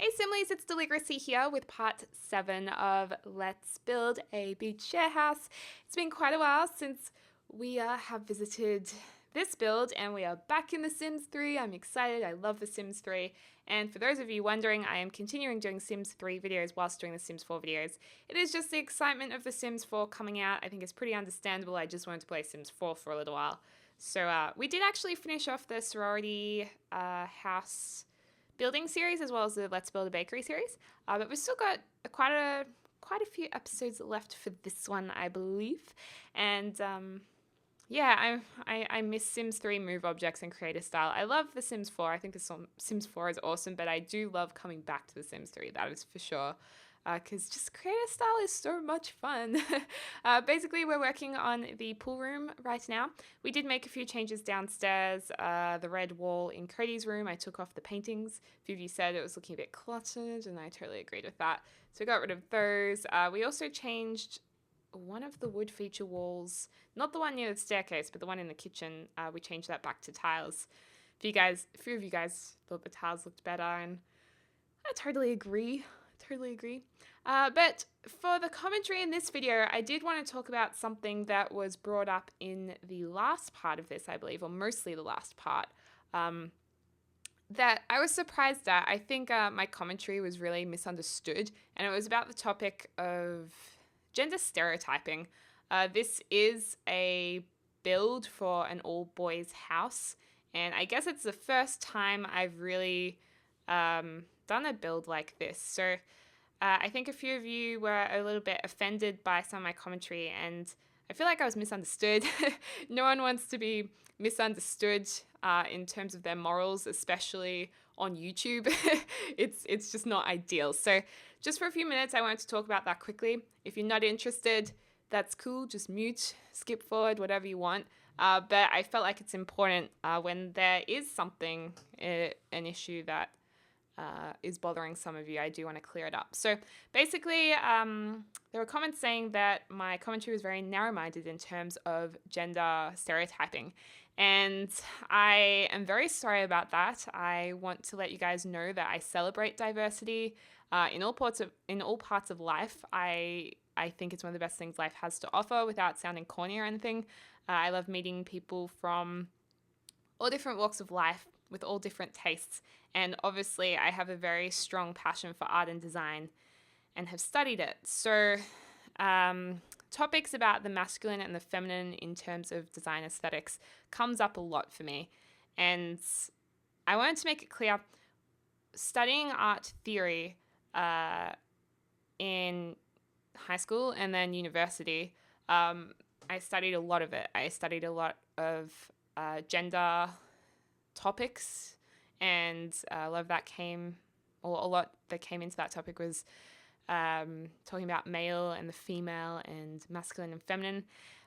Hey Simlies, it's Deligracy here with part 7 of Let's Build a Beach Share House. It's been quite a while since we have visited this build and we are back in The Sims 3. I'm excited, I love The Sims 3. And for those of you wondering, I am continuing doing Sims 3 videos whilst doing the Sims 4 videos. It is just the excitement of The Sims 4 coming out. I think it's pretty understandable. I just wanted to play Sims 4 for a little while. So we did actually finish off the sorority house building series as well as the Let's Build a Bakery series, but we've still got quite a few episodes left for this one, I believe. And yeah, I miss Sims 3 move objects and creator style. I love The Sims 4. I think the Sims 4 is awesome, but I do love coming back to The Sims 3. That is for sure. Because just creator style is so much fun. Basically, we're working on the pool room right now. We did make a few changes downstairs. The red wall in Cody's room, I took off the paintings. A few of you said it was looking a bit cluttered, and I totally agreed with that. So we got rid of those. We also changed one of the wood feature walls, not the one near the staircase, but the one in the kitchen. We changed that back to tiles. A few of you guys thought the tiles looked better, and I totally agree. But for the commentary in this video, I did want to talk about something that was brought up in the last part of this, I believe, or mostly the last part, that I was surprised at. I think my commentary was really misunderstood, and it was about the topic of gender stereotyping. This is a build for an all-boys house, and I guess it's the first time I've really done a build like this. So I think a few of you were a little bit offended by some of my commentary, and I feel like I was misunderstood. No one wants to be misunderstood in terms of their morals, especially on YouTube. It's just not ideal. So just for a few minutes, I wanted to talk about that quickly. If you're not interested, that's cool. Just mute, skip forward, whatever you want. But I felt like it's important when there is something, an issue that is bothering some of you, I do want to clear it up. So basically, there were comments saying that my commentary was very narrow-minded in terms of gender stereotyping. And I am very sorry about that. I want to let you guys know that I celebrate diversity in all parts of life. I think it's one of the best things life has to offer without sounding corny or anything. I love meeting people from all different walks of life with all different tastes. And obviously, I have a very strong passion for art and design and have studied it. So topics about the masculine and the feminine in terms of design aesthetics comes up a lot for me. And I wanted to make it clear, studying art theory in high school and then university, I studied a lot of it. I studied a lot of gender topics, and a lot that came into that topic was talking about male and the female and masculine and feminine.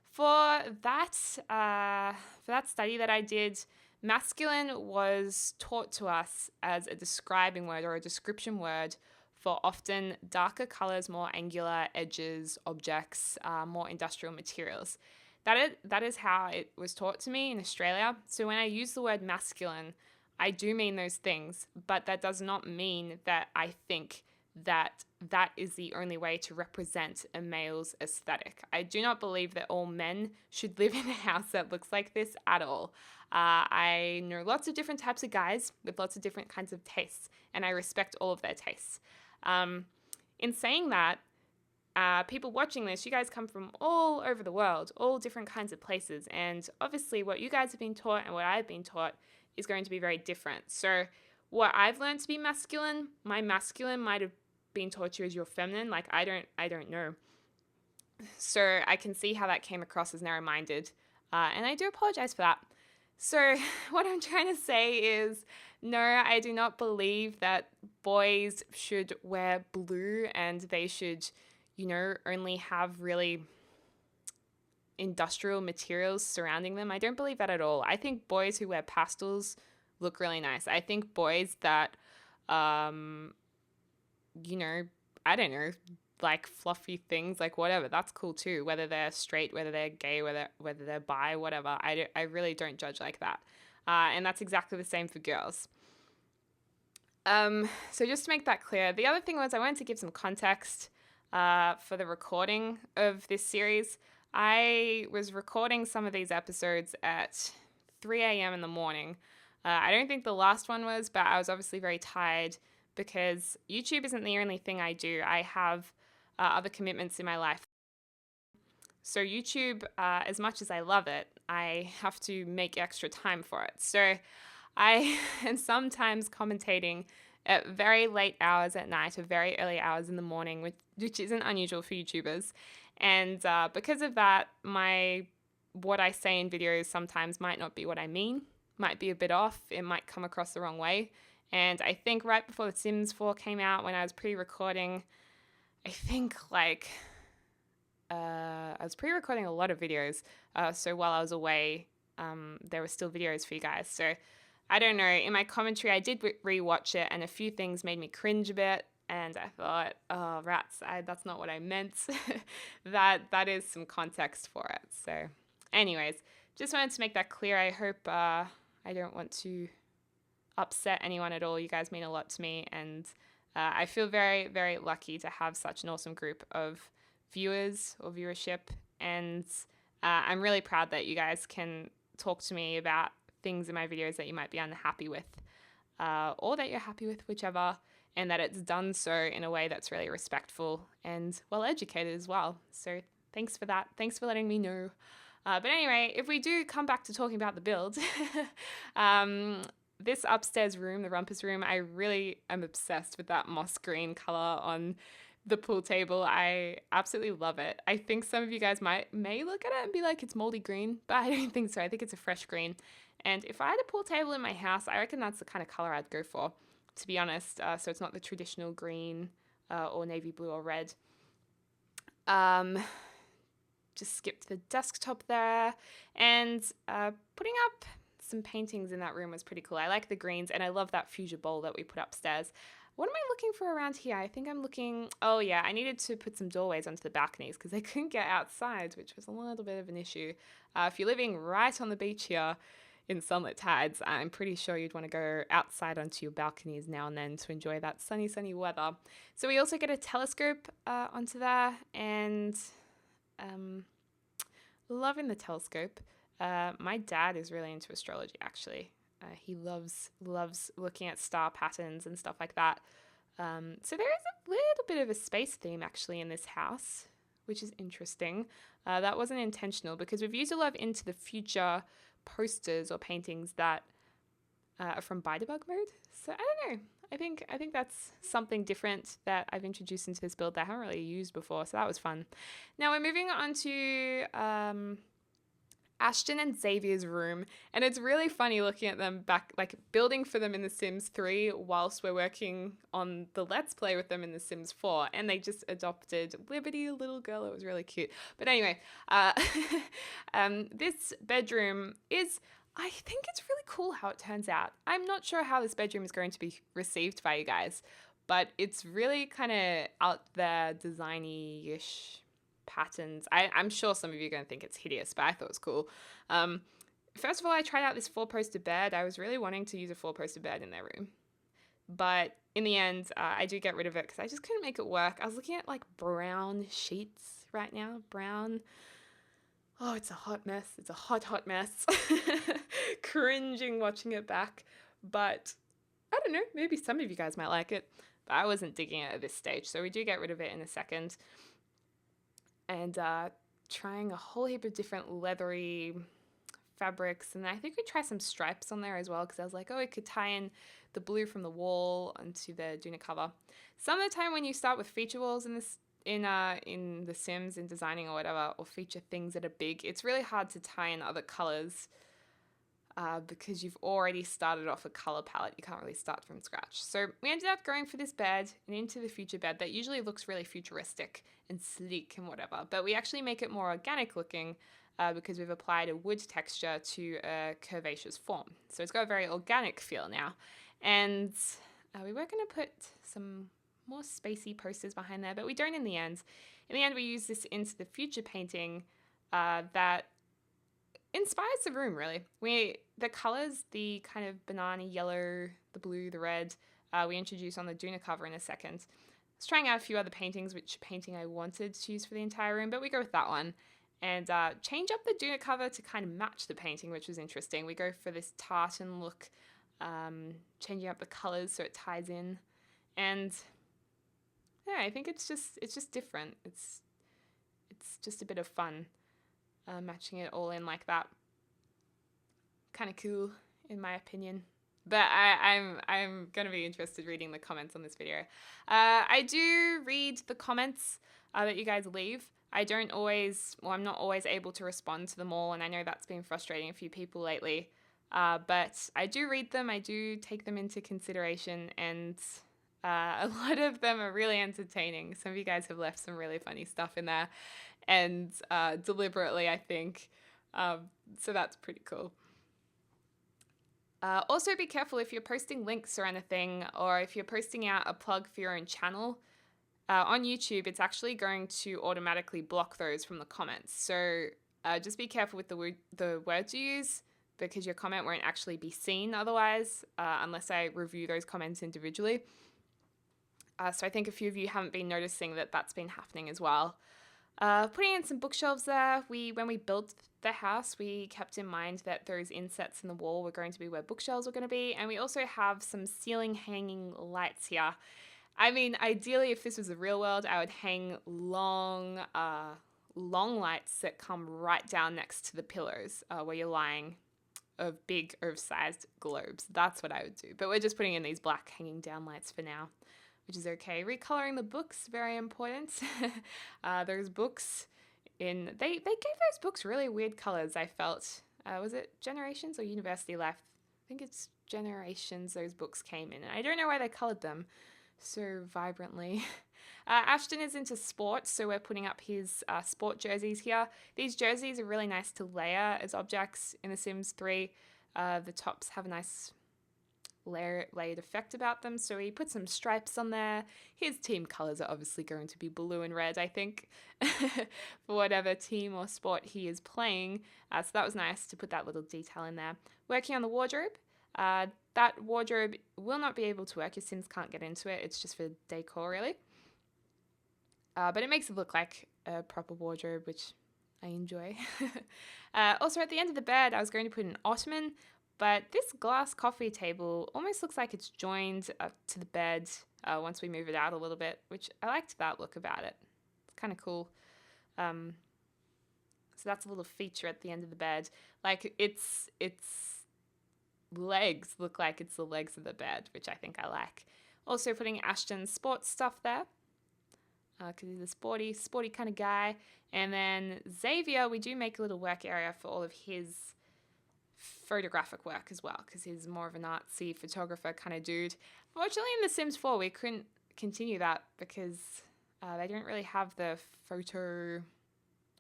For that study that I did, masculine was taught to us as a describing word or a description word for often darker colors, more angular edges, objects, more industrial materials. That is how it was taught to me in Australia. So when I use the word masculine, I do mean those things, but that does not mean that I think that that is the only way to represent a male's aesthetic. I do not believe that all men should live in a house that looks like this at all. I know lots of different types of guys with lots of different kinds of tastes, and I respect all of their tastes. In saying that, people watching this, you guys come from all over the world, all different kinds of places, and obviously what you guys have been taught and what I've been taught is going to be very different. So what I've learned to be masculine, my masculine might have been taught to you as your feminine. Like I don't know. So I can see how that came across as narrow-minded, and I do apologize for that. So what I'm trying to say is, no, I do not believe that boys should wear blue and they should, only have really industrial materials surrounding them. I don't believe that at all. I think boys who wear pastels look really nice. I think boys that, I don't know, like fluffy things, like whatever, that's cool too. Whether they're straight, whether they're gay, whether they're bi, whatever. I really don't judge like that. And that's exactly the same for girls. So just to make that clear, the other thing was I wanted to give some context for the recording of this series. I was recording some of these episodes at 3 a.m. in the morning. I don't think the last one was, but I was obviously very tired because YouTube isn't the only thing I do. I have other commitments in my life. So YouTube, as much as I love it, I have to make extra time for it. So I am sometimes commentating at very late hours at night or very early hours in the morning, which isn't unusual for YouTubers. And because of that, what I say in videos sometimes might not be what I mean, might be a bit off. It might come across the wrong way. And I think right before The Sims 4 came out, when I was pre-recording, I think I was pre-recording a lot of videos. So while I was away, there were still videos for you guys. So I don't know. In my commentary, I did re-watch it, and a few things made me cringe a bit. And I thought, oh, rats, that's not what I meant. that is some context for it. So anyways, just wanted to make that clear. I hope I don't want to upset anyone at all. You guys mean a lot to me. And I feel very, very lucky to have such an awesome group of viewers or viewership. And I'm really proud that you guys can talk to me about things in my videos that you might be unhappy with or that you're happy with, whichever, and that it's done so in a way that's really respectful and well educated as well. So thanks for that. Thanks for letting me know. But anyway, if we do come back to talking about the build, this upstairs room, the rumpus room, I really am obsessed with that moss green color on the pool table. I absolutely love it. I think some of you guys may look at it and be like, it's moldy green, but I don't think so. I think it's a fresh green. And if I had a pool table in my house, I reckon that's the kind of color I'd go for, to be honest. So it's not the traditional green or navy blue or red. Just skip to the desktop there. And putting up some paintings in that room was pretty cool. I like the greens, and I love that fuchsia bowl that we put upstairs. What am I looking for around here? I think I'm looking... Oh, yeah, I needed to put some doorways onto the balconies because I couldn't get outside, which was a little bit of an issue. If you're living right on the beach here in Sunlit Tides, I'm pretty sure you'd want to go outside onto your balconies now and then to enjoy that sunny, sunny weather. So we also get a telescope onto there, and loving the telescope. My dad is really into astrology, actually. He loves looking at star patterns and stuff like that. So there is a little bit of a space theme actually in this house, which is interesting. That wasn't intentional because we've used a lot of Into the Future posters or paintings that are from By Debug mode. So I don't know. I think that's something different that I've introduced into this build that I haven't really used before. So that was fun. Now we're moving on to Ashton and Xavier's room, and it's really funny looking at them back, like building for them in The Sims 3 whilst we're working on the Let's Play with them in The Sims 4, and they just adopted Liberty, a little girl. It was really cute. But anyway, this bedroom is, I think it's really cool how it turns out. I'm not sure how this bedroom is going to be received by you guys, but it's really kind of out there, designy-ish patterns. I'm sure some of you are going to think it's hideous, but I thought it was cool. First of all, I tried out this 4-poster bed. I was really wanting to use a 4-poster bed in their room, but in the end, I do get rid of it because I just couldn't make it work. I was looking at like brown sheets right now. Brown. Oh, it's a hot mess. It's a hot, hot mess. Cringing watching it back, but I don't know. Maybe some of you guys might like it, but I wasn't digging it at this stage. So we do get rid of it in a second. And trying a whole heap of different leathery fabrics. And I think we try some stripes on there as well because I was like, oh, we could tie in the blue from the wall onto the Duna cover. Some of the time when you start with feature walls in The Sims, in designing or whatever, or feature things that are big, it's really hard to tie in other colors because you've already started off a color palette. You can't really start from scratch. So we ended up going for this bed, an Into the Future bed that usually looks really futuristic and sleek and whatever, but we actually make it more organic looking because we've applied a wood texture to a curvaceous form. So it's got a very organic feel now. And we were going to put some more spacey posters behind there, but we don't in the end. In the end, we use this Into the Future painting that inspires the room, really. The colors, the kind of banana yellow, the blue, the red, we introduce on the Duna cover in a second. I was trying out a few other paintings, which painting I wanted to use for the entire room, but we go with that one. And change up the Duna cover to kind of match the painting, which was interesting. We go for this tartan look, changing up the colors so it ties in. And yeah, I think it's just different. It's just a bit of fun, matching it all in like that. Kind of cool, in my opinion. But I'm gonna be interested reading the comments on this video. I do read the comments that you guys leave. I'm not always able to respond to them all, and I know that's been frustrating a few people lately. But I do read them. I do take them into consideration, and a lot of them are really entertaining. Some of you guys have left some really funny stuff in there, and deliberately, I think. So that's pretty cool. Also, be careful if you're posting links or anything, or if you're posting out a plug for your own channel. On YouTube, it's actually going to automatically block those from the comments. So just be careful with the words you use, because your comment won't actually be seen otherwise, unless I review those comments individually. So I think a few of you haven't been noticing that that's been happening as well. Putting in some bookshelves there. When we built the house, we kept in mind that those insets in the wall were going to be where bookshelves were going to be, and we also have some ceiling hanging lights here. I mean, ideally, if this was the real world, I would hang long lights that come right down next to the pillows where you're lying, of big, oversized globes. That's what I would do. But we're just putting in these black hanging down lights for now, which is okay. Recoloring the books, very important. Those books they gave those books really weird colors, I felt. Was it Generations or University Life? I think it's Generations those books came in. And I don't know why they colored them so vibrantly. Ashton is into sports, so we're putting up his sport jerseys here. These jerseys are really nice to layer as objects in The Sims 3. The tops have a nice layered effect about them, so he put some stripes on there. His team colors are obviously going to be blue and red, I think, for whatever team or sport he is playing. So that was nice to put that little detail in there. Working on the wardrobe. That wardrobe will not be able to work. Your Sims can't get into it. It's just for decor, really. But it makes it look like a proper wardrobe, which I enjoy. Also, at the end of the bed, I was going to put an ottoman, but this glass coffee table almost looks like it's joined up to the bed once we move it out a little bit, which I liked that look about it. It's kind of cool. So that's a little feature at the end of the bed. Like, its legs look like it's the legs of the bed, which I think I like. Also putting Ashton's sports stuff there, because he's a sporty kind of guy. And then Xavier, we do make a little work area for all of his photographic work as well, because he's more of an artsy photographer kind of dude. Fortunately, in The Sims 4, we couldn't continue that because they don't really have the photo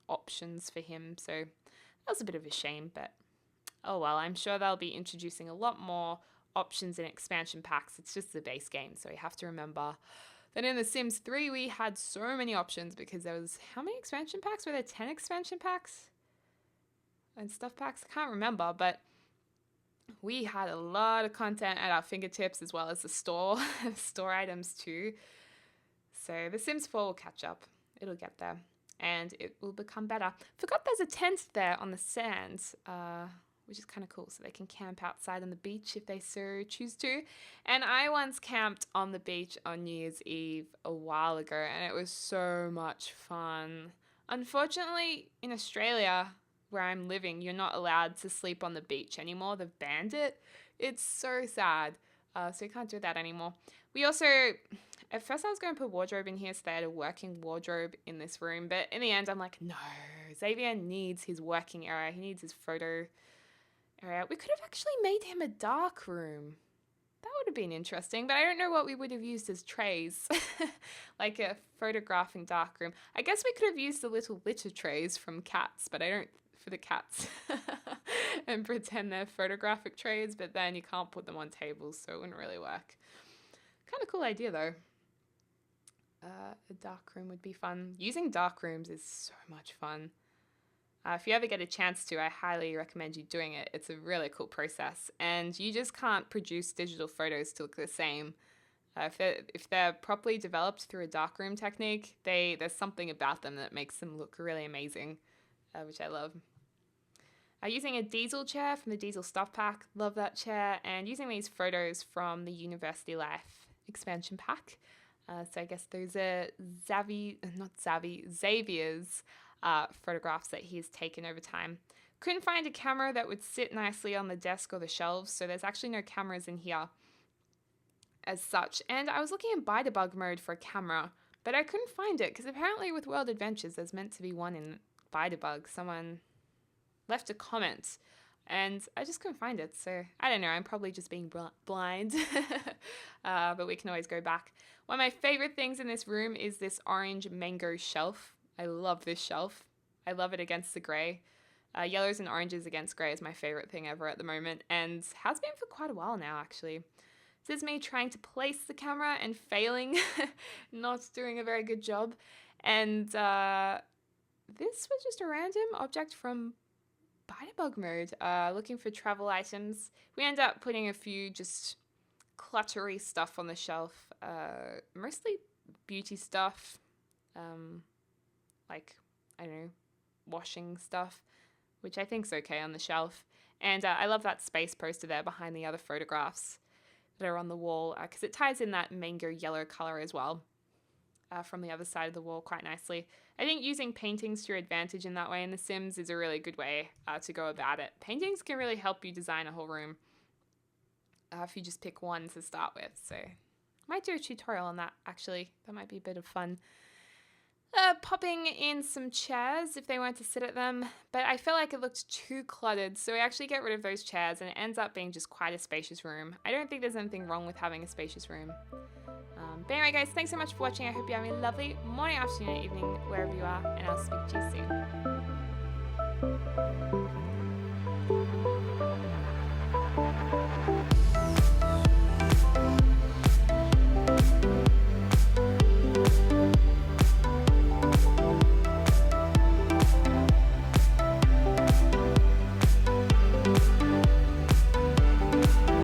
options for him, so that was a bit of a shame, but oh well. I'm sure they'll be introducing a lot more options in expansion packs. It's just the base game, so we have to remember that in The Sims 3 we had so many options, because there was, how many expansion packs? Were there 10 expansion packs? And stuff packs? I can't remember, but we had a lot of content at our fingertips, as well as the store items too. So The Sims 4 will catch up. It'll get there, and it will become better. Forgot there's a tent there on the sand, which is kind of cool, so they can camp outside on the beach if they so choose to. And I once camped on the beach on New Year's Eve a while ago, and it was so much fun. Unfortunately, in Australia, where I'm living, you're not allowed to sleep on the beach anymore. They've banned it. It's so sad. So you can't do that anymore. We also, at first I was going to put wardrobe in here, so they had a working wardrobe in this room, but in the end I'm like, no, Xavier needs his working area. He needs his photo area. We could have actually made him a dark room. That would have been interesting, but I don't know what we would have used as trays. Like a photographing dark room. I guess we could have used the little litter trays from cats, but I don't, for the cats, and pretend they're photographic trays, but then you can't put them on tables, so it wouldn't really work. Kind of cool idea though. A dark room would be fun. Using dark rooms is so much fun. If you ever get a chance to, I highly recommend you doing it. It's a really cool process, and you just can't produce digital photos to look the same If they're properly developed through a darkroom technique, there's something about them that makes them look really amazing, which I love. Using a diesel chair from the Diesel Stuff Pack, love that chair, and using these photos from the University Life expansion pack. So I guess those are Xavier's photographs that he's taken over time. Couldn't find a camera that would sit nicely on the desk or the shelves, so there's actually no cameras in here as such. And I was looking in Bite-a-Bug mode for a camera, but I couldn't find it, because apparently with World Adventures there's meant to be one in Bite-a-Bug. Someone left a comment, and I just couldn't find it, so I don't know, I'm probably just being blind, but we can always go back. One of my favorite things in this room is this orange mango shelf. I love this shelf. I love it against the grey. Yellows and oranges against grey is my favorite thing ever at the moment, and has been for quite a while now, actually. This is me trying to place the camera and failing, not doing a very good job. And this was just a random object from Bite-a-Bug mode, looking for travel items. We end up putting a few just cluttery stuff on the shelf, mostly beauty stuff, like, I don't know, washing stuff, which I think's okay on the shelf. And I love that space poster there behind the other photographs that are on the wall, because it ties in that mango yellow color as well from the other side of the wall quite nicely. I think using paintings to your advantage in that way in The Sims is a really good way to go about it. Paintings can really help you design a whole room if you just pick one to start with. So I might do a tutorial on that, actually. That might be a bit of fun. Popping in some chairs if they weren't to sit at them, but I felt like it looked too cluttered, so we actually get rid of those chairs, and it ends up being just quite a spacious room. I don't think there's anything wrong with having a spacious room. But anyway, guys, thanks so much for watching. I hope you're having a lovely morning, afternoon, evening, wherever you are, and I'll speak to you soon.